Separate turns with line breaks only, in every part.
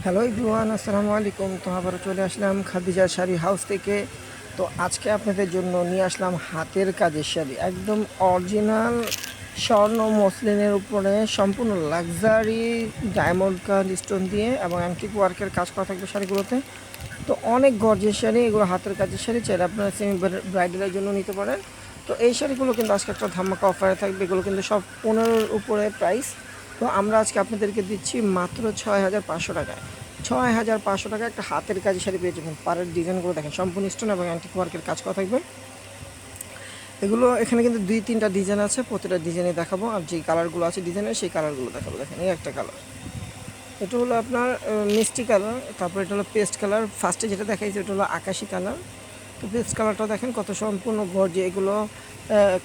Hello everyone, আসসালামু আলাইকুম। তো আবারও চলে আসলাম খাদিজা শাড়ি হাউস থেকে। তো আজকে আপনাদের জন্য নিয়ে আসলাম হাতের কাজের শাড়ি, একদম অরিজিনাল স্বর্ণ মসলিনের উপরে সম্পূর্ণ লাক্সারি ডায়মন্ড কাট স্টোন দিয়ে এবং অ্যান্টিক ওয়ার্কের কাজ করা থাকবে শাড়িগুলোতে। তো অনেক গর্জের শাড়ি, এগুলো হাতের কাজের শাড়ি, চাইলে আপনারা সেমি ব্রাইডালের জন্য নিতে পারেন। তো এই শাড়িগুলো কিন্তু আজকে একটা ধামাকা অফারে থাকবে, এগুলো কিন্তু সব 15-র উপরে প্রাইস। তো আমরা আজকে আপনাদেরকে দিচ্ছি মাত্র 6,500 টাকায়। 6,500 টাকা একটা হাতের কাজের শাড়ি পেয়ে যাবেন। পাড়ের ডিজাইনগুলো দেখেন, সম্পূর্ণ স্টোন এবং অ্যান্টিক ওয়ার্কের কাজ করা থাকবে। এগুলো এখানে কিন্তু 2-3টা ডিজাইন আছে, প্রতিটা ডিজাইনে দেখাবো। আর যেই কালারগুলো আছে ডিজাইনের, সেই কালারগুলো দেখাবো। দেখেন, এই একটা কালার, এটা হলো আপনার মিষ্টি কালার। তারপর এটা হলো পেস্ট কালার। ফার্স্টে যেটা দেখাইছে এটা হলো আকাশি কালার। তো পেস্ট কালারটা দেখেন কত সম্পূর্ণ গর্জে। এগুলো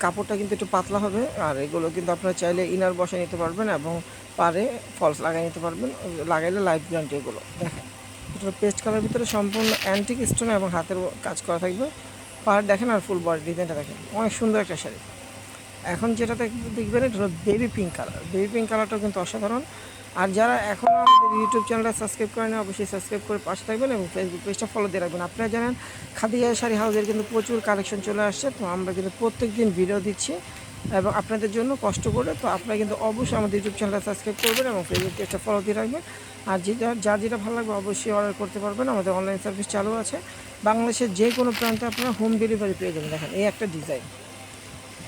কাপড়টা কিন্তু একটু পাতলা হবে, আর এগুলো কিন্তু আপনারা চাইলে ইনার বসে নিতে পারবেন এবং পারে ফলস লাগাই নিতে পারবেন, লাগাইলে লাইফ গ্যারান্টি। এগুলো দেখেন, এটা পেস্ট কালার ভিতরে সম্পূর্ণ অ্যান্টিক স্টোন এবং হাতের কাজ করা থাকবে। পার দেখেন আর ফুল বডি ডিজাইনটা দেখেন, অনেক সুন্দর একটা শাড়ি। এখন যেটা দেখবেন এটা হলো baby pink colour. Baby pink কালারটাও কিন্তু অসাধারণ। আর যারা এখনও আমাদের ইউটিউব চ্যানেলটা সাবস্ক্রাইব করেন, অবশ্যই সাবস্ক্রাইব করে পাশে থাকবেন এবং ফেসবুক পেজটা ফলো দিয়ে রাখবেন। আপনারা জানেন খাদিজা শাড়ি হাউসের কিন্তু প্রচুর কালেকশন চলে আসছে। তো আমরা কিন্তু প্রত্যেক দিন ভিডিও দিচ্ছি এবং আপনাদের জন্য কষ্ট করে। তো আপনারা কিন্তু অবশ্যই আমাদের ইউটিউব চ্যানেলটা সাবস্ক্রাইব করবেন এবং ফেসবুক পেজটা ফলো দিয়ে রাখবেন। আর যার যেটা ভালো লাগবে অবশ্যই অর্ডার করতে পারবেন, আমাদের অনলাইন সার্ভিস চালু আছে। বাংলাদেশের যে কোনো প্রান্তে আপনারা হোম ডেলিভারি পেয়ে যাবেন। দেখেন, এই একটা ডিজাইন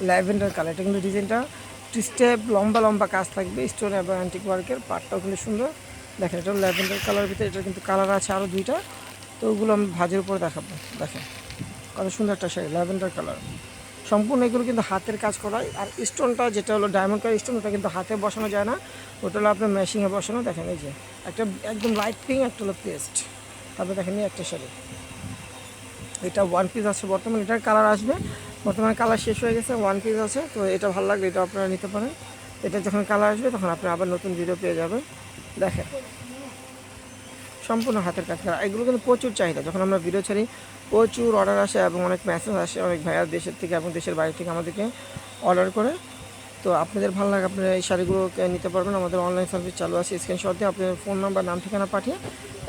ল্যাভেন্ডার কালার, এটা কিন্তু ডিজাইনটা স্টেপ লম্বা লম্বা কাজ থাকবে স্টোন এবং অ্যান্টিক ওয়ার্কের। পার্টটাও কিন্তু সুন্দর। দেখেন, এটা ল্যাভেন্ডার কালারের ভিতরে, এটা কিন্তু কালার আছে আরও 2টা। তো ওগুলো আমি ভাজের উপরে দেখাবো। দেখেন কত সুন্দর একটা শাড়ি, ল্যাভেন্ডার কালার। সম্পূর্ণ এগুলো কিন্তু হাতের কাজ করা। আর স্টোনটা যেটা হলো ডায়মন্ড কালার স্টোন, ওটা কিন্তু হাতে বসানো যায় না, ওটা হলো আপনার মেশিনে বসানো। দেখেন, এই যে একটা একদম লাইট পিঙ্ক, একটা হলো পেস্ট। তারপরে দেখেন এই একটা শাড়ি, এটা ওয়ান পিস আছে বর্তমানে, এটার কালার আসবে। বর্তমানে কালার শেষ হয়ে গেছে, ওয়ান পিস আছে। তো এটা ভালো লাগলে এটা আপনারা নিতে পারেন। এটা যখন কালার আসবে তখন আপনি আবার নতুন ভিডিও পেয়ে যাবেন। দেখেন, সম্পূর্ণ হাতের কাজ করা। এগুলো কিন্তু প্রচুর চাহিদা, যখন আমরা ভিডিও ছাড়ি প্রচুর অর্ডার আসে এবং অনেক মেসেজ আসে অনেক ভাইয়ার দেশের থেকে এবং দেশের বাইরে থেকে আমাদেরকে অর্ডার করে। তো আপনাদের ভালো লাগে আপনারা এই শাড়িগুলোকে নিতে পারবেন। আমাদের অনলাইন সার্ভিস চালু আছে, স্ক্রিনশট দিয়ে আপনার ফোন নাম্বার নাম ঠিকানা পাঠিয়ে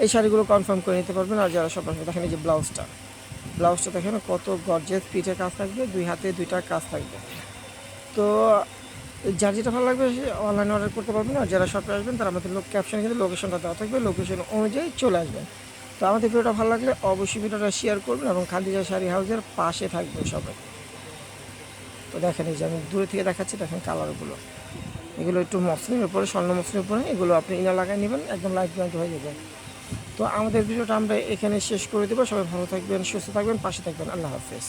এই শাড়িগুলো কনফার্ম করে নিতে পারবেন। আর যারা সব আসবে দেখেন, এই যে ব্লাউজটা দেখেন কত গর্জিয়াস, পিঠে কাজ থাকবে, 2 হাতে 2টা কাজ থাকবে। তো যার যেটা ভালো লাগবে সে অনলাইনে অর্ডার করতে পারবেন। আর যারা শপে আসবেন তারা আমাদের ক্যাপশনে কিন্তু লোকেশনটা দেওয়া থাকবে, লোকেশন অনুযায়ী চলে আসবেন। তো আমাদের ভিডিওটা ভালো লাগলে অবশ্যই ভিডিওটা শেয়ার করবেন এবং খাদিজা শাড়ি হাউসের পাশে থাকবেন সবাই। তো দেখেন, এই যে আমি দূরে থেকে দেখাচ্ছি, দেখেন কালারগুলো, এগুলো একটু মসলিনের উপরে, স্বর্ণ মসলিনের উপরে। এগুলো আপনি ইনার লাগাই নেবেন, একদম লাইফ গ্যারান্টি হয়ে যাবে। তো আমাদের ভিডিওটা আমরা এখানে শেষ করে দেবো। সবাই ভালো থাকবেন, সুস্থ থাকবেন, পাশে থাকবেন। আল্লাহ হাফেজ।